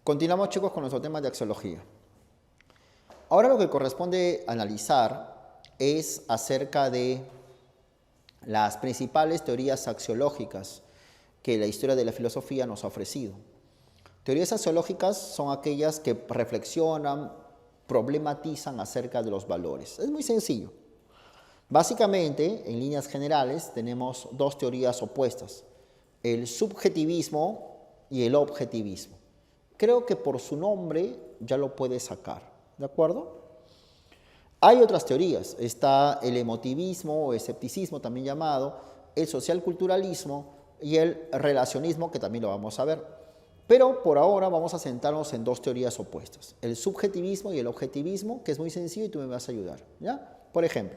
Continuamos, chicos, con nuestro tema de axiología. Ahora lo que corresponde analizar es acerca de las principales teorías axiológicas que la historia de la filosofía nos ha ofrecido. Teorías axiológicas son aquellas que reflexionan, problematizan acerca de los valores. Es muy sencillo. Básicamente, en líneas generales, tenemos dos teorías opuestas, el subjetivismo y el objetivismo. Creo que por su nombre ya lo puede sacar, ¿de acuerdo? Hay otras teorías, está el emotivismo o escepticismo también llamado, el socialculturalismo y el relacionismo, que también lo vamos a ver. Pero por ahora vamos a centrarnos en dos teorías opuestas, el subjetivismo y el objetivismo, que es muy sencillo y tú me vas a ayudar, ¿ya? Por ejemplo,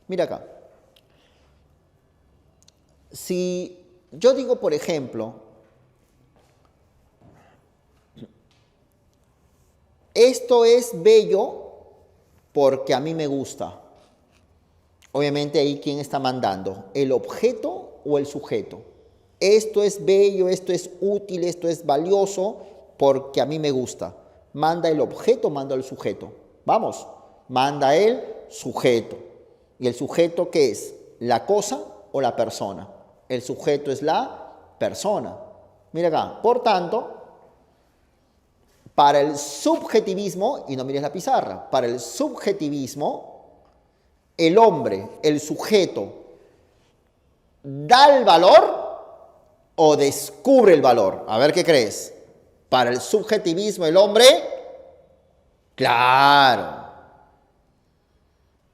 mira acá. Si yo digo, por ejemplo, esto es bello porque a mí me gusta. Obviamente ahí, ¿quién está mandando? ¿El objeto o el sujeto? Esto es bello, esto es útil, esto es valioso porque a mí me gusta. ¿Manda el objeto o manda el sujeto? Vamos, manda el sujeto. ¿Y el sujeto qué es? ¿La cosa o la persona? El sujeto es la persona. Mira acá, por tanto, para el subjetivismo, y no mires la pizarra, para el subjetivismo, el hombre, el sujeto, ¿da el valor o descubre el valor? A ver qué crees. Para el subjetivismo, el hombre, claro.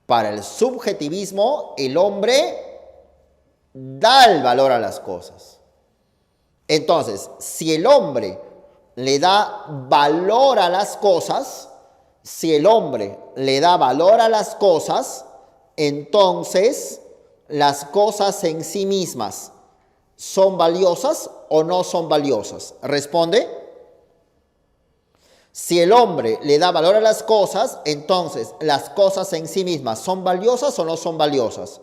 Para el subjetivismo, el hombre da el valor a las cosas. Entonces, si el hombre le da valor a las cosas, si el hombre le da valor a las cosas, entonces las cosas en sí mismas ¿son valiosas o no son valiosas? Responde. Si el hombre le da valor a las cosas, entonces las cosas en sí mismas ¿son valiosas o no son valiosas?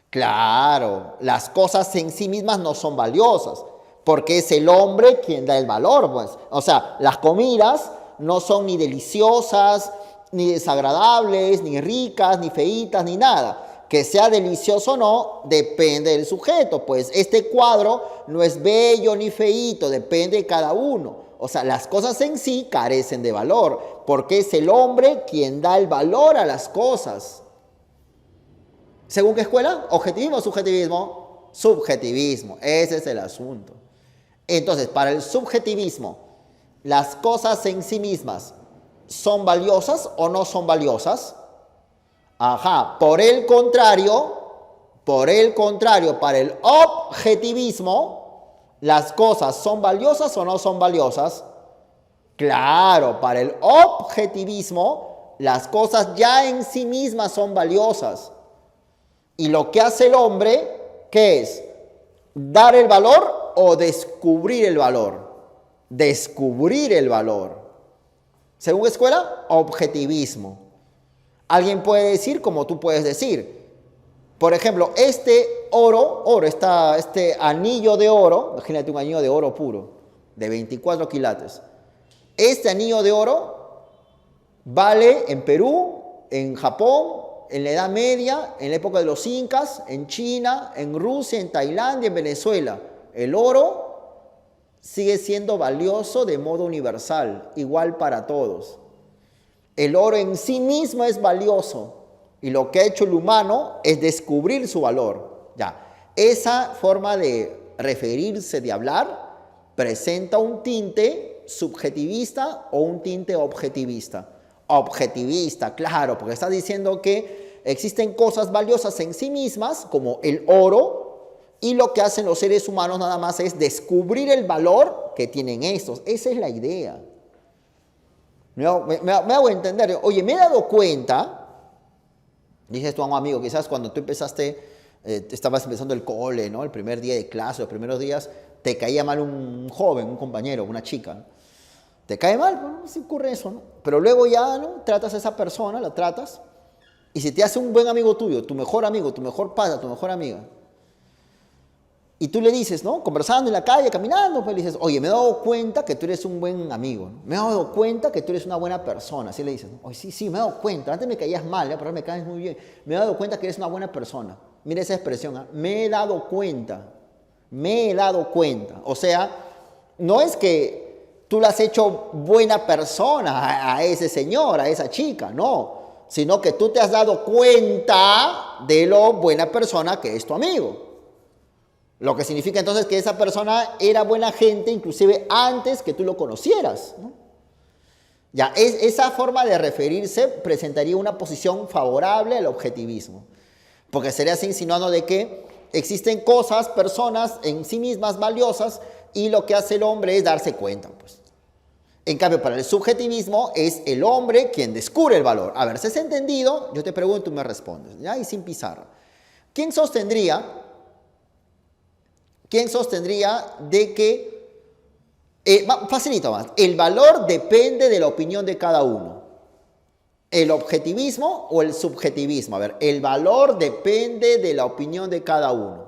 Claro, las cosas en sí mismas no son valiosas, porque es el hombre quien da el valor, pues. O sea, las comidas no son ni deliciosas, ni desagradables, ni ricas, ni feitas, ni nada. Que sea delicioso o no, depende del sujeto, pues este cuadro no es bello ni feíto, depende de cada uno. O sea, las cosas en sí carecen de valor, porque es el hombre quien da el valor a las cosas. ¿Según qué escuela? ¿Objetivismo o subjetivismo? Subjetivismo, ese es el asunto. Entonces, para el subjetivismo, ¿las cosas en sí mismas son valiosas o no son valiosas? Ajá, por el contrario, para el objetivismo, ¿las cosas son valiosas o no son valiosas? Claro, para el objetivismo, las cosas ya en sí mismas son valiosas. Y lo que hace el hombre, ¿qué es? ¿Dar el valor o descubrir el valor? Descubrir el valor. Según escuela, objetivismo. Alguien puede decir como tú puedes decir. Por ejemplo, este este anillo de oro, imagínate un anillo de oro puro, de 24 quilates. Este anillo de oro vale en Perú, en Japón, en la Edad Media, en la época de los incas, en China, en Rusia, en Tailandia, en Venezuela. El oro sigue siendo valioso de modo universal, igual para todos. El oro en sí mismo es valioso y lo que ha hecho el humano es descubrir su valor. Ya, esa forma de referirse, de hablar, presenta un tinte subjetivista o un tinte objetivista. Objetivista, claro, porque está diciendo que existen cosas valiosas en sí mismas, como el oro, y lo que hacen los seres humanos nada más es descubrir el valor que tienen estos. Esa es la idea. Me hago entender. Oye, me he dado cuenta, dices tú a un amigo, quizás cuando tú empezaste, estabas empezando el cole, ¿no? El primer día de clase, los primeros días, te caía mal un joven, un compañero, una chica, ¿no? Te cae mal, pues, si ocurre eso, ¿no? Pero luego ya, ¿no? Tratas a esa persona, la tratas, y si te hace un buen amigo tuyo, tu mejor amigo, tu mejor padre, tu mejor amiga, Y tú le dices, ¿no? Conversando en la calle, caminando, pues le dices, oye, me he dado cuenta que tú eres un buen amigo, ¿no? Me he dado cuenta que tú eres una buena persona. Así le dices, ¿no? Oye, sí, me he dado cuenta. Antes me caías mal, pero ahora me caes muy bien. Me he dado cuenta que eres una buena persona. Mira esa expresión, ¿eh? Me he dado cuenta. Me he dado cuenta. O sea, no es que tú le has hecho buena persona a ese señor, a esa chica, no. Sino que tú te has dado cuenta de lo buena persona que es tu amigo. Lo que significa entonces que esa persona era buena gente inclusive antes que tú lo conocieras, ¿no? Ya, esa forma de referirse presentaría una posición favorable al objetivismo, porque sería insinuando de que existen cosas, personas en sí mismas valiosas y lo que hace el hombre es darse cuenta, pues. En cambio, para el subjetivismo es el hombre quien descubre el valor. A ver, ¿se has entendido? Yo te pregunto y me respondes, ¿ya? Y sin pizarra. ¿Quién sostendría de que, facilito más, el valor depende de la opinión de cada uno? ¿El objetivismo o el subjetivismo? A ver, el valor depende de la opinión de cada uno.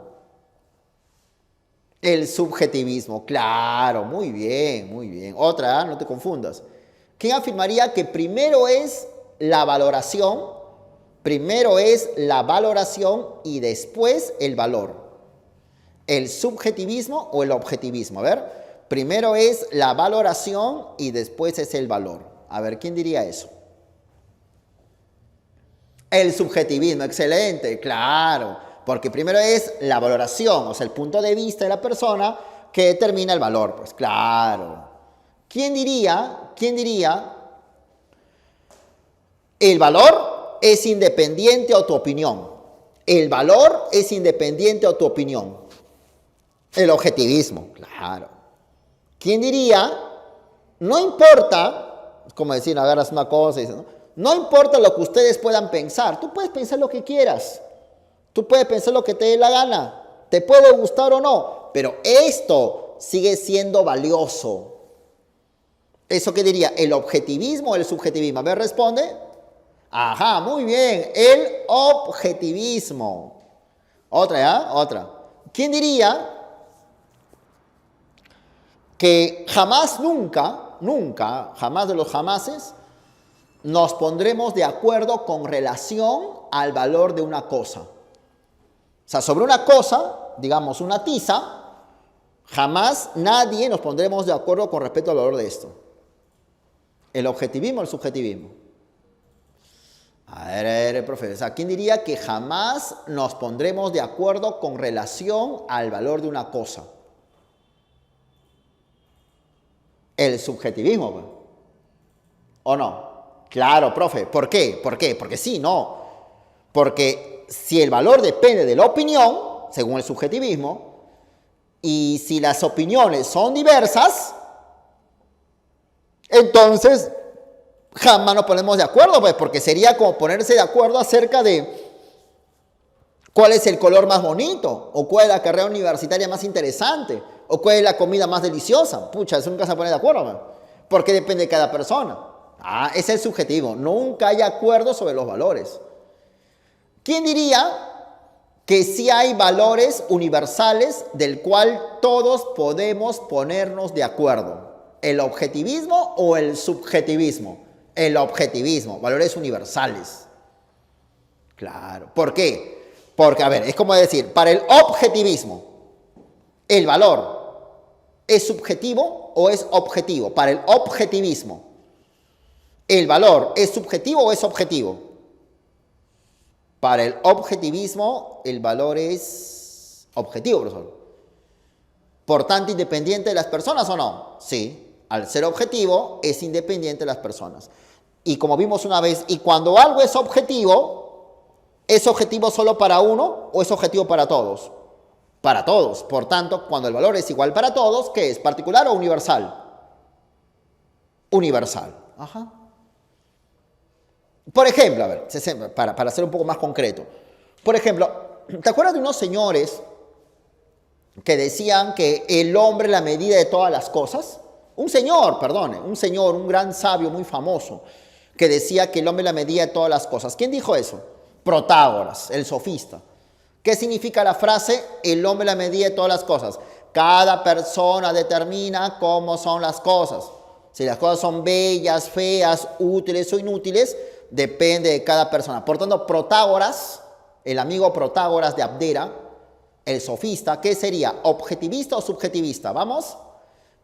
El subjetivismo, claro, muy bien, muy bien. Otra, no te confundas. ¿Quién afirmaría que primero es la valoración y después el valor? ¿El subjetivismo o el objetivismo? A ver, primero es la valoración y después es el valor. A ver, ¿quién diría eso? El subjetivismo, excelente, claro, porque primero es la valoración, o sea, el punto de vista de la persona que determina el valor, pues claro. ¿Quién diría el valor es independiente a tu opinión? El valor es independiente a tu opinión. El objetivismo, claro. ¿Quién diría? No importa, es como decir, agarras una cosa y dices, no importa lo que ustedes puedan pensar, tú puedes pensar lo que quieras, tú puedes pensar lo que te dé la gana, te puede gustar o no, pero esto sigue siendo valioso. ¿Eso qué diría? ¿El objetivismo o el subjetivismo? A ver, responde. Ajá, muy bien, el objetivismo. Otra, ¿ya? Otra. ¿Quién diría que jamás, jamás de los jamases, nos pondremos de acuerdo con relación al valor de una cosa? O sea, sobre una cosa, digamos una tiza, jamás nadie nos pondremos de acuerdo con respecto al valor de esto. ¿El objetivismo o el subjetivismo? A ver, profe, o sea, ¿quién diría que jamás nos pondremos de acuerdo con relación al valor de una cosa? El subjetivismo, pues. ¿O no? Claro, profe. ¿Por qué? Porque sí, no. Porque si el valor depende de la opinión, según el subjetivismo, y si las opiniones son diversas, entonces jamás nos ponemos de acuerdo, pues, porque sería como ponerse de acuerdo acerca de cuál es el color más bonito, o cuál es la carrera universitaria más interesante, o cuál es la comida más deliciosa. Pucha, eso nunca se pone de acuerdo, ¿no? Porque depende de cada persona. Es el subjetivo. Nunca hay acuerdo sobre los valores. ¿Quién diría que sí hay valores universales del cual todos podemos ponernos de acuerdo? ¿El objetivismo o el subjetivismo? El objetivismo, valores universales. Claro. ¿Por qué? Porque, a ver, es como decir, para el objetivismo, el valor ¿es subjetivo o es objetivo? Para el objetivismo, ¿el valor es subjetivo o es objetivo? Para el objetivismo, el valor es objetivo, profesor. Por tanto, ¿independiente de las personas o no? Sí, al ser objetivo, es independiente de las personas. Y como vimos una vez, y cuando algo ¿es objetivo solo para uno o es objetivo para todos? Para todos. Por tanto, cuando el valor es igual para todos, ¿qué es? ¿Particular o universal? Universal. Ajá. Por ejemplo, a ver, para ser un poco más concreto. Por ejemplo, ¿te acuerdas de unos señores que decían que el hombre es la medida de todas las cosas? Un señor, un gran sabio muy famoso, que decía que el hombre es la medida de todas las cosas. ¿Quién dijo eso? Protágoras, el sofista. ¿Qué significa la frase? El hombre la medida de todas las cosas. Cada persona determina cómo son las cosas. Si las cosas son bellas, feas, útiles o inútiles, depende de cada persona. Por tanto, Protágoras, el amigo Protágoras de Abdera, el sofista, ¿qué sería? ¿Objetivista o subjetivista? ¿Vamos?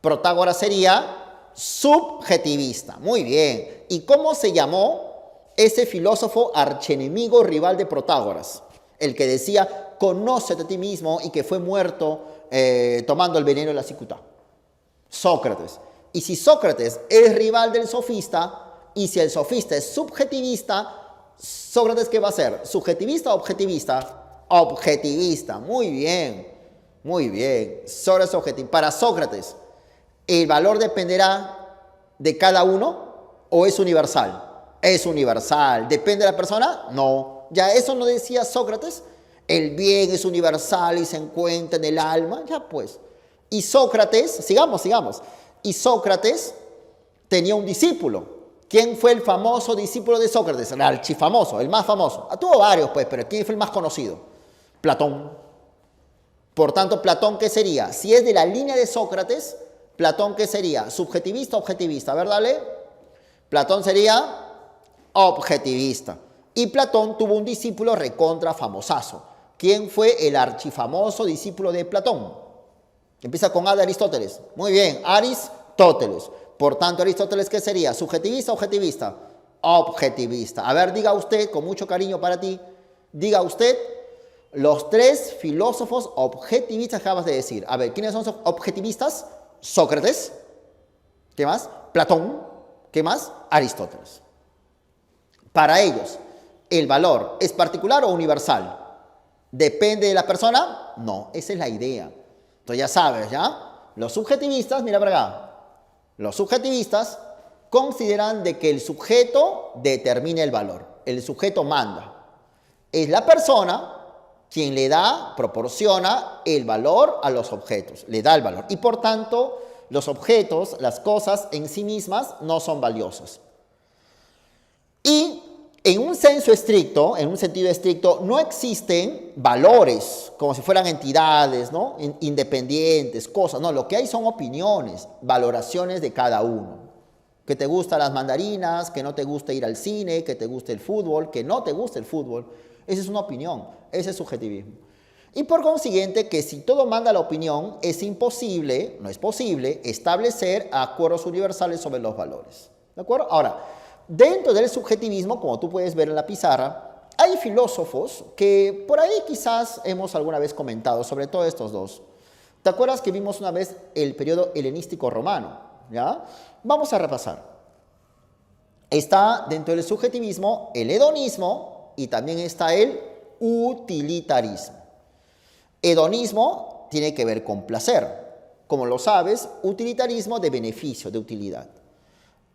Protágoras sería subjetivista. Muy bien. ¿Y cómo se llamó ese filósofo archienemigo rival de Protágoras? El que decía, conócete a ti mismo, y que fue muerto tomando el veneno de la cicuta. Sócrates. Y si Sócrates es rival del sofista, y si el sofista es subjetivista, Sócrates, ¿qué va a ser? ¿Subjetivista o objetivista? Objetivista. Muy bien. Muy bien. Sócrates objetivista. Para Sócrates, ¿el valor dependerá de cada uno o es universal? Es universal. ¿Depende de la persona? No. Ya eso no decía Sócrates. El bien es universal y se encuentra en el alma. Ya pues. Y Sócrates, sigamos. Y Sócrates tenía un discípulo. ¿Quién fue el famoso discípulo de Sócrates? El archifamoso, el más famoso. Tuvo varios, pues, pero ¿quién fue el más conocido? Platón. Por tanto, Platón, ¿qué sería? Si es de la línea de Sócrates, Platón, ¿qué sería? ¿Subjetivista o objetivista? A ver, dale. Platón sería objetivista. Y Platón tuvo un discípulo recontra famosazo. ¿Quién fue el archifamoso discípulo de Platón? Empieza con A de Aristóteles. Muy bien, Aristóteles. Por tanto, Aristóteles, ¿qué sería? ¿Subjetivista o objetivista? Objetivista. A ver, diga usted, con mucho cariño para ti, diga usted los tres filósofos objetivistas que acabas de decir. A ver, ¿quiénes son los objetivistas? Sócrates. ¿Qué más? Platón. ¿Qué más? Aristóteles. Para ellos, ¿el valor es particular o universal? ¿Depende de la persona? No, esa es la idea. Entonces ya sabes, ¿ya? Los subjetivistas, mira para acá, los subjetivistas consideran de que el sujeto determina el valor. El sujeto manda. Es la persona quien le da, proporciona el valor a los objetos. Le da el valor. Y por tanto, los objetos, las cosas en sí mismas no son valiosas. Y en un sentido estricto, no existen valores como si fueran entidades, ¿no? Independientes, cosas. No, lo que hay son opiniones, valoraciones de cada uno. Que te gustan las mandarinas, que no te gusta ir al cine, que te guste el fútbol, que no te guste el fútbol. Esa es una opinión, ese es subjetivismo. Y por consiguiente, que si todo manda la opinión, es imposible, no es posible, establecer acuerdos universales sobre los valores. ¿De acuerdo? Ahora, dentro del subjetivismo, como tú puedes ver en la pizarra, hay filósofos que por ahí quizás hemos alguna vez comentado, sobre todo estos dos. ¿Te acuerdas que vimos una vez el periodo helenístico romano? ¿Ya? Vamos a repasar. Está dentro del subjetivismo el hedonismo y también está el utilitarismo. Hedonismo tiene que ver con placer. Como lo sabes, utilitarismo de beneficio, de utilidad.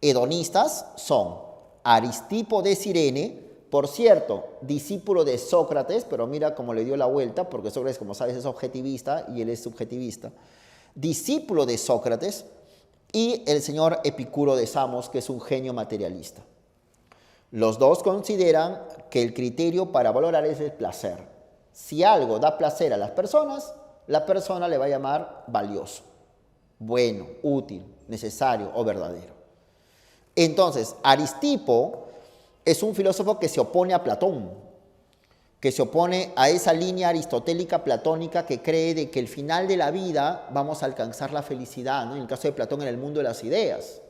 Hedonistas son Aristipo de Cirene, por cierto, discípulo de Sócrates, pero mira cómo le dio la vuelta, porque Sócrates, como sabes, es objetivista y él es subjetivista. Discípulo de Sócrates y el señor Epicuro de Samos, que es un genio materialista. Los dos consideran que el criterio para valorar es el placer. Si algo da placer a las personas, la persona le va a llamar valioso, bueno, útil, necesario o verdadero. Entonces, Aristipo es un filósofo que se opone a Platón, que se opone a esa línea aristotélica platónica que cree de que el final de la vida vamos a alcanzar la felicidad, ¿no? En el caso de Platón, en el mundo de las ideas.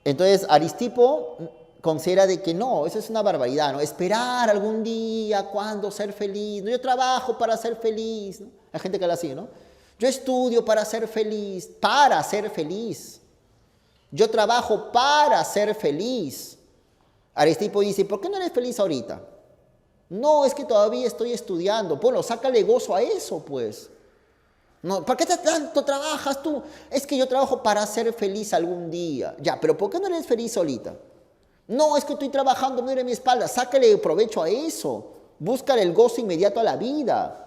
Entonces, Aristipo considera de que no, eso es una barbaridad, ¿no? Esperar algún día, cuándo ser feliz, ¿no? Yo trabajo para ser feliz, ¿no? Hay gente que habla así, ¿no? Yo estudio para ser feliz, Yo trabajo para ser feliz. Aristipo dice, ¿por qué no eres feliz ahorita? No, es que todavía estoy estudiando. Bueno, sácale gozo a eso, pues. No, ¿para qué tanto trabajas tú? Es que yo trabajo para ser feliz algún día. Ya, pero ¿por qué no eres feliz ahorita? No, es que estoy trabajando, mira mi espalda. Sácale provecho a eso. Búscale el gozo inmediato a la vida.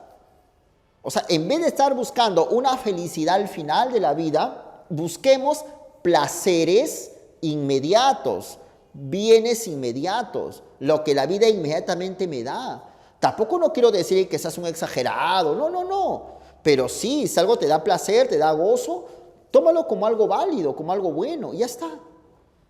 O sea, en vez de estar buscando una felicidad al final de la vida, busquemos placeres inmediatos, bienes inmediatos, lo que la vida inmediatamente me da. Tampoco no quiero decir que seas un exagerado, no, no, no. Pero sí, si algo te da placer, te da gozo, tómalo como algo válido, como algo bueno, y ya está.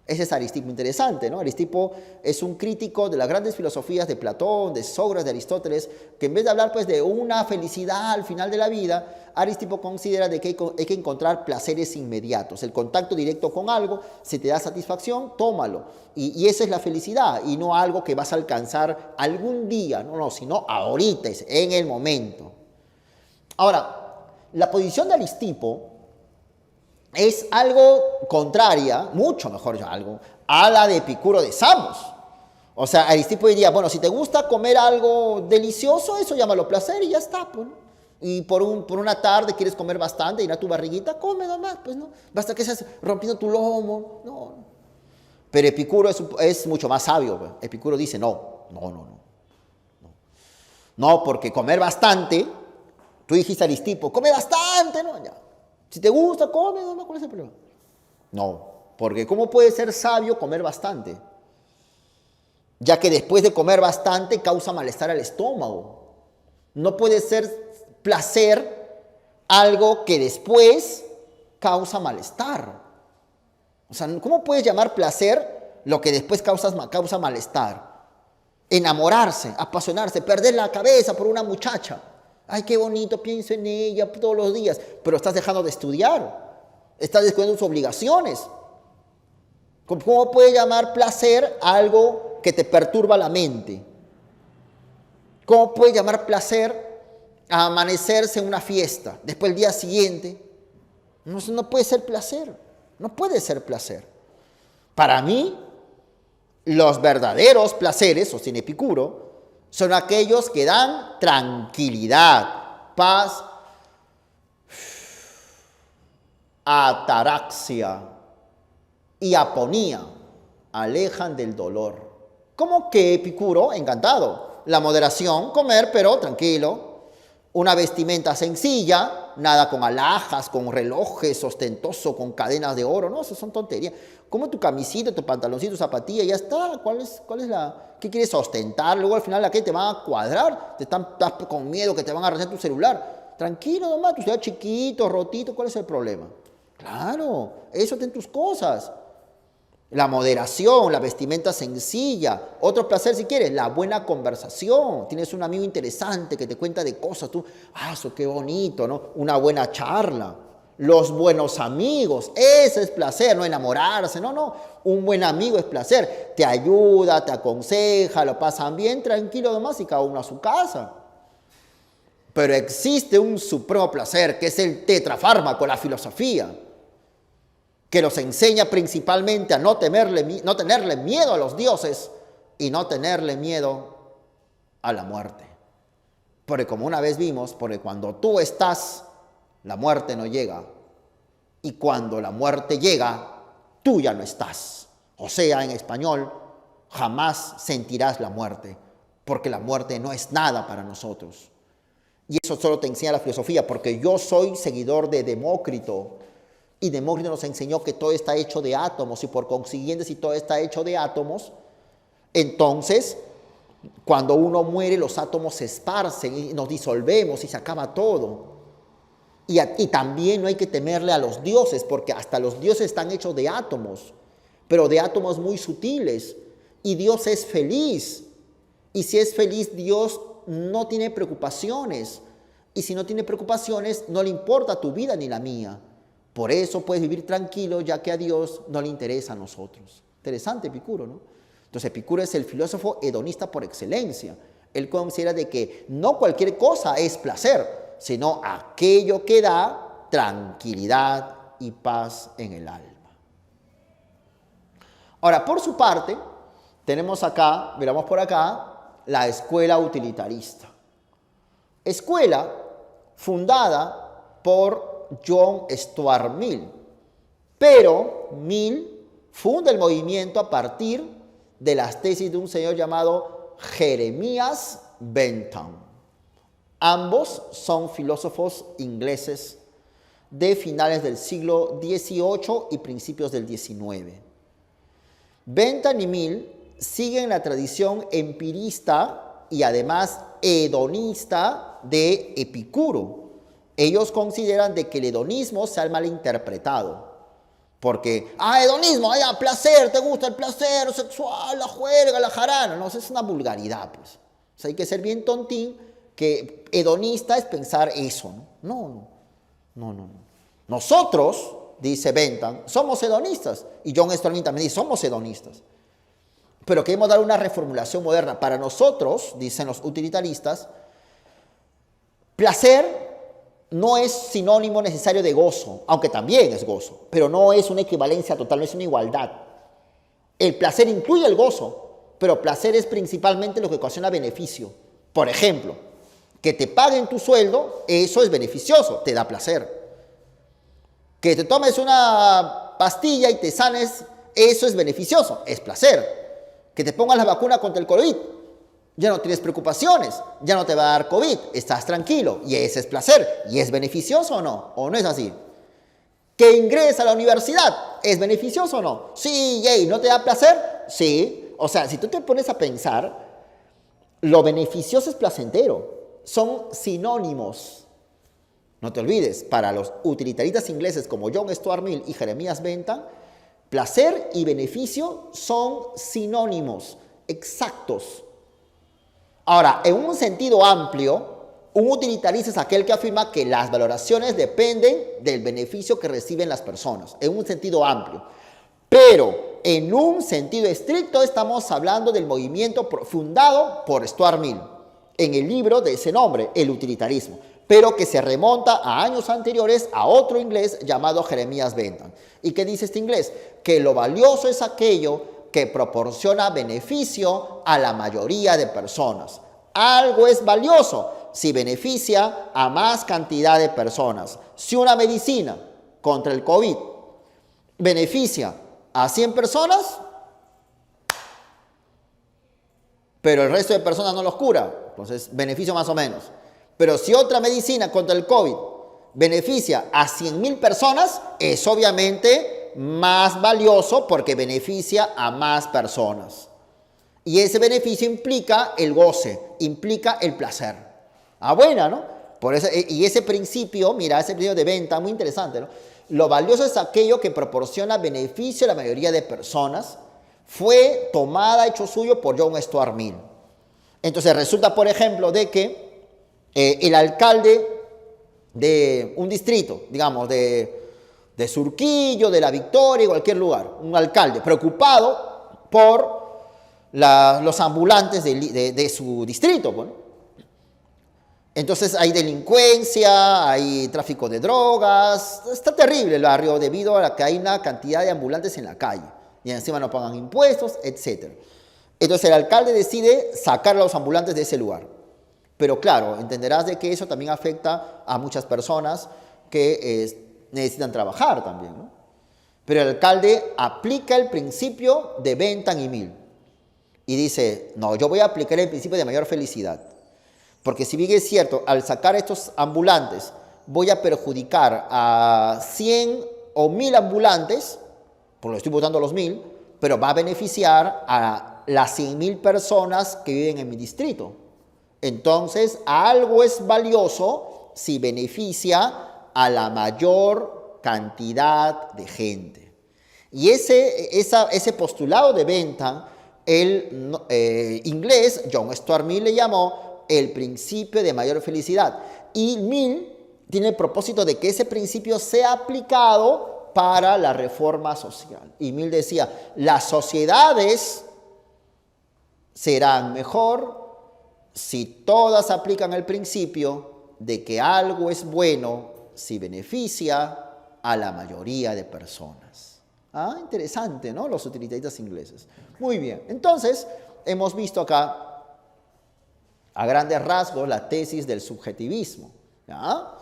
Ese es Aristipo, interesante, ¿no? Aristipo es un crítico de las grandes filosofías de Platón, de Sócrates, de Aristóteles, que en vez de hablar pues de una felicidad al final de la vida, Aristipo considera de que hay que encontrar placeres inmediatos. El contacto directo con algo, si te da satisfacción, tómalo. Y esa es la felicidad, y no algo que vas a alcanzar algún día, no, sino ahorita, en el momento. Ahora, la posición de Aristipo es algo contraria, mucho mejor algo, a la de Epicuro de Samos. O sea, Aristipo diría, bueno, si te gusta comer algo delicioso, eso llámalo placer y ya está, pues, ¿no? Y por una tarde quieres comer bastante, llenar tu barriguita, come nomás, pues, ¿no? Basta que estés rompiendo tu lomo, no. Pero Epicuro es mucho más sabio, pues. Epicuro dice, no, porque comer bastante, tú dijiste a Aristipo, come bastante, ¿no? Ya. Si te gusta, come, no, ¿cuál es el problema? No, porque ¿cómo puede ser sabio comer bastante? Ya que después de comer bastante causa malestar al estómago. No puede ser placer algo que después causa malestar. O sea, ¿cómo puedes llamar placer lo que después causa malestar? Enamorarse, apasionarse, perder la cabeza por una muchacha. Ay, qué bonito, pienso en ella todos los días. Pero estás dejando de estudiar. Estás descuidando tus obligaciones. ¿Cómo puedes llamar placer a algo que te perturba la mente? ¿Cómo puedes llamar placer a amanecerse en una fiesta? Después el día siguiente. No puede ser placer. No puede ser placer. Para mí, los verdaderos placeres, sostiene Epicuro, son aquellos que dan tranquilidad, paz, ataraxia y aponía, alejan del dolor. ¿Cómo que Epicuro? Encantado. La moderación, comer, pero tranquilo. Una vestimenta sencilla, nada con alhajas, con relojes ostentoso, con cadenas de oro. No, eso son tonterías. Como tu camisita, tu pantaloncito, tu zapatilla, ya está. ¿Cuál es la...? ¿Qué quieres ostentar? Luego al final la que te van a cuadrar. Estás con miedo que te van a arrancar tu celular. Tranquilo nomás, tu celular chiquito, rotito, ¿cuál es el problema? Claro, eso ten tus cosas. La moderación, la vestimenta sencilla. Otro placer si quieres, la buena conversación. Tienes un amigo interesante que te cuenta de cosas. Tú, eso qué bonito, ¿no? Una buena charla. Los buenos amigos, ese es placer, no enamorarse, no. Un buen amigo es placer. Te ayuda, te aconseja, lo pasan bien, tranquilo nomás y cada uno a su casa. Pero existe un supremo placer que es el tetrafármaco, la filosofía, que nos enseña principalmente a no tenerle miedo a los dioses y no tenerle miedo a la muerte. Porque como una vez vimos, porque cuando tú estás, la muerte no llega. Y cuando la muerte llega, tú ya no estás. O sea, en español, jamás sentirás la muerte, porque la muerte no es nada para nosotros. Y eso solo te enseña la filosofía, porque yo soy seguidor de Demócrito. Y Demócrito nos enseñó que todo está hecho de átomos, y por consiguiente, si todo está hecho de átomos, entonces, cuando uno muere, los átomos se esparcen y nos disolvemos y se acaba todo. Y también no hay que temerle a los dioses, porque hasta los dioses están hechos de átomos, pero de átomos muy sutiles. Y Dios es feliz. Y si es feliz, Dios no tiene preocupaciones. Y si no tiene preocupaciones, no le importa tu vida ni la mía. Por eso puedes vivir tranquilo, ya que a Dios no le interesa a nosotros. Interesante Epicuro, ¿no? Entonces Epicuro es el filósofo hedonista por excelencia. Él considera de que no cualquier cosa es placer, sino aquello que da tranquilidad y paz en el alma. Ahora, por su parte, tenemos acá, miramos por acá, la escuela utilitarista. Escuela fundada por John Stuart Mill, pero Mill funda el movimiento a partir de las tesis de un señor llamado Jeremías Bentham. Ambos son filósofos ingleses de finales del siglo XVIII y principios del XIX. Bentham y Mill siguen la tradición empirista y además hedonista de Epicuro. Ellos consideran de que el hedonismo se ha malinterpretado. Porque, hedonismo, placer, te gusta el placer sexual, la juerga, la jarana. No, eso es una vulgaridad, pues. O sea, hay que ser bien tontín, que hedonista es pensar eso, ¿no? No. Nosotros, dice Bentham, somos hedonistas. Y John Stuart Mill también dice, somos hedonistas. Pero queremos dar una reformulación moderna. Para nosotros, dicen los utilitaristas, placer no es sinónimo necesario de gozo, aunque también es gozo, pero no es una equivalencia total, no es una igualdad. El placer incluye el gozo, pero placer es principalmente lo que ocasiona beneficio. Por ejemplo, que te paguen tu sueldo, eso es beneficioso, te da placer. Que te tomes una pastilla y te sanes, eso es beneficioso, es placer. Que te pongas la vacuna contra el COVID, ya no tienes preocupaciones, ya no te va a dar COVID, estás tranquilo y ese es placer. ¿Y es beneficioso o no es así? Que ingresa a la universidad, ¿es beneficioso o no? Sí, ¿no te da placer? Sí. O sea, si tú te pones a pensar, lo beneficioso es placentero, son sinónimos. No te olvides, para los utilitaristas ingleses como John Stuart Mill y Jeremías Bentham, placer y beneficio son sinónimos exactos. Ahora, en un sentido amplio, un utilitarista es aquel que afirma que las valoraciones dependen del beneficio que reciben las personas, en un sentido amplio. Pero en un sentido estricto estamos hablando del movimiento fundado por Stuart Mill, en el libro de ese nombre, El utilitarismo, pero que se remonta a años anteriores a otro inglés llamado Jeremías Bentham. ¿Y qué dice este inglés? Que lo valioso es aquello que proporciona beneficio a la mayoría de personas. Algo es valioso si beneficia a más cantidad de personas. Si una medicina contra el COVID beneficia a 100 personas, pero el resto de personas no los cura, entonces beneficio más o menos. Pero si otra medicina contra el COVID beneficia a 100,000 personas, es obviamente más valioso porque beneficia a más personas. Y ese beneficio implica el goce, implica el placer. Buena, ¿no? Por eso, y ese principio, mira, ese principio de venta, muy interesante, ¿no? Lo valioso es aquello que proporciona beneficio a la mayoría de personas. Fue tomada, hecho suyo por John Stuart Mill. Entonces resulta, por ejemplo, de que el alcalde de un distrito, digamos, de Surquillo, de La Victoria, cualquier lugar, un alcalde preocupado por los ambulantes de su distrito. Bueno. Entonces hay delincuencia, hay tráfico de drogas, está terrible el barrio debido a que hay una cantidad de ambulantes en la calle y encima no pagan impuestos, etc. Entonces el alcalde decide sacar a los ambulantes de ese lugar. Pero claro, entenderás de que eso también afecta a muchas personas que necesitan trabajar también, ¿no? Pero el alcalde aplica el principio de Bentham y Mill y dice, no, yo voy a aplicar el principio de mayor felicidad. Porque si bien es cierto, al sacar estos ambulantes voy a perjudicar a 100 o 1,000 ambulantes, por lo estoy votando a los 1,000, pero va a beneficiar a las 100,000 personas que viven en mi distrito. Entonces, algo es valioso si beneficia a la mayor cantidad de gente. Y ese postulado de Bentham, el inglés John Stuart Mill le llamó el principio de mayor felicidad. Y Mill tiene el propósito de que ese principio sea aplicado para la reforma social. Y Mill decía, las sociedades serán mejor si todas aplican el principio de que algo es bueno si beneficia a la mayoría de personas. Interesante, ¿no? Los utilitaristas ingleses. Muy bien. Entonces, hemos visto acá a grandes rasgos la tesis del subjetivismo. ¿Ya?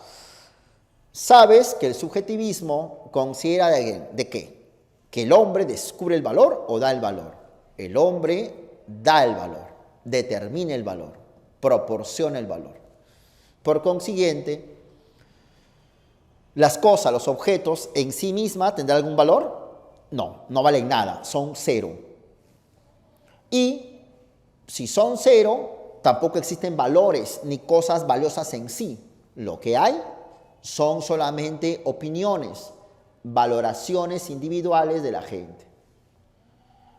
Sabes que el subjetivismo considera de qué? Que el hombre descubre el valor o da el valor. El hombre da el valor, determina el valor, proporciona el valor. Por consiguiente, las cosas, los objetos en sí mismas, ¿tendrán algún valor? No, no valen nada, son cero. Y si son cero, tampoco existen valores ni cosas valiosas en sí. Lo que hay son solamente opiniones, valoraciones individuales de la gente.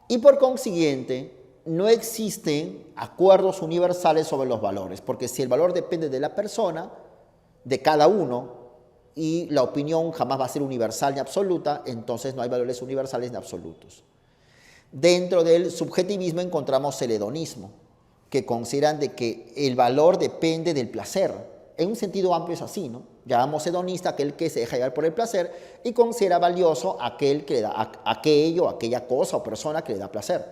Y por consiguiente, no existen acuerdos universales sobre los valores, porque si el valor depende de la persona, de cada uno, y la opinión jamás va a ser universal ni absoluta, entonces no hay valores universales ni absolutos. Dentro del subjetivismo encontramos el hedonismo, que consideran de que el valor depende del placer. En un sentido amplio es así, ¿no? Llamamos hedonista aquel que se deja llevar por el placer y considera valioso aquel que le da aquello, aquella cosa o persona que le da placer.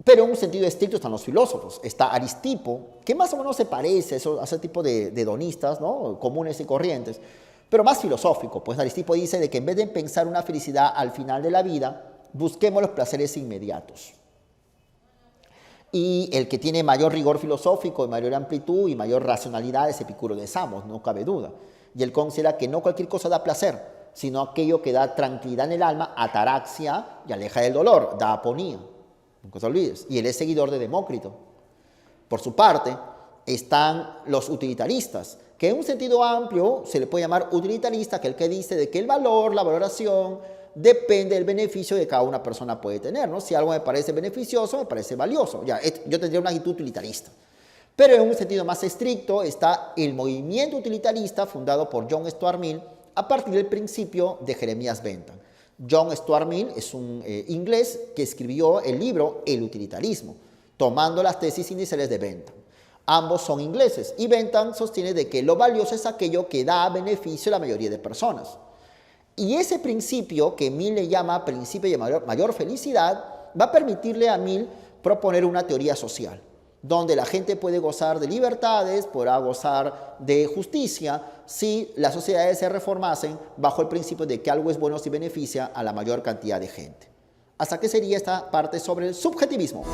Pero en un sentido estricto están los filósofos. Está Aristipo, que más o menos se parece a ese tipo de hedonistas, ¿no? Comunes y corrientes, pero más filosófico. Pues Aristipo dice de que en vez de pensar una felicidad al final de la vida, busquemos los placeres inmediatos. Y el que tiene mayor rigor filosófico, y mayor amplitud y mayor racionalidad es Epicuro de Samos, no cabe duda. Y él considera que no cualquier cosa da placer, sino aquello que da tranquilidad en el alma, ataraxia y aleja del dolor, da aponía. Nunca te olvides. Y él es seguidor de Demócrito. Por su parte, están los utilitaristas, que en un sentido amplio se le puede llamar utilitarista, aquel que dice de que el valor, la valoración, depende del beneficio que cada una persona puede tener, ¿no? Si algo me parece beneficioso, me parece valioso. Ya, yo tendría una actitud utilitarista. Pero en un sentido más estricto está el movimiento utilitarista fundado por John Stuart Mill a partir del principio de Jeremías Bentham. John Stuart Mill es un inglés que escribió el libro El utilitarismo, tomando las tesis iniciales de Bentham. Ambos son ingleses y Bentham sostiene de que lo valioso es aquello que da beneficio a la mayoría de personas. Y ese principio, que Mill le llama principio de mayor felicidad, va a permitirle a Mill proponer una teoría social, donde la gente puede gozar de libertades, podrá gozar de justicia, si las sociedades se reformasen bajo el principio de que algo es bueno si beneficia a la mayor cantidad de gente. Hasta que sería esta parte sobre el subjetivismo.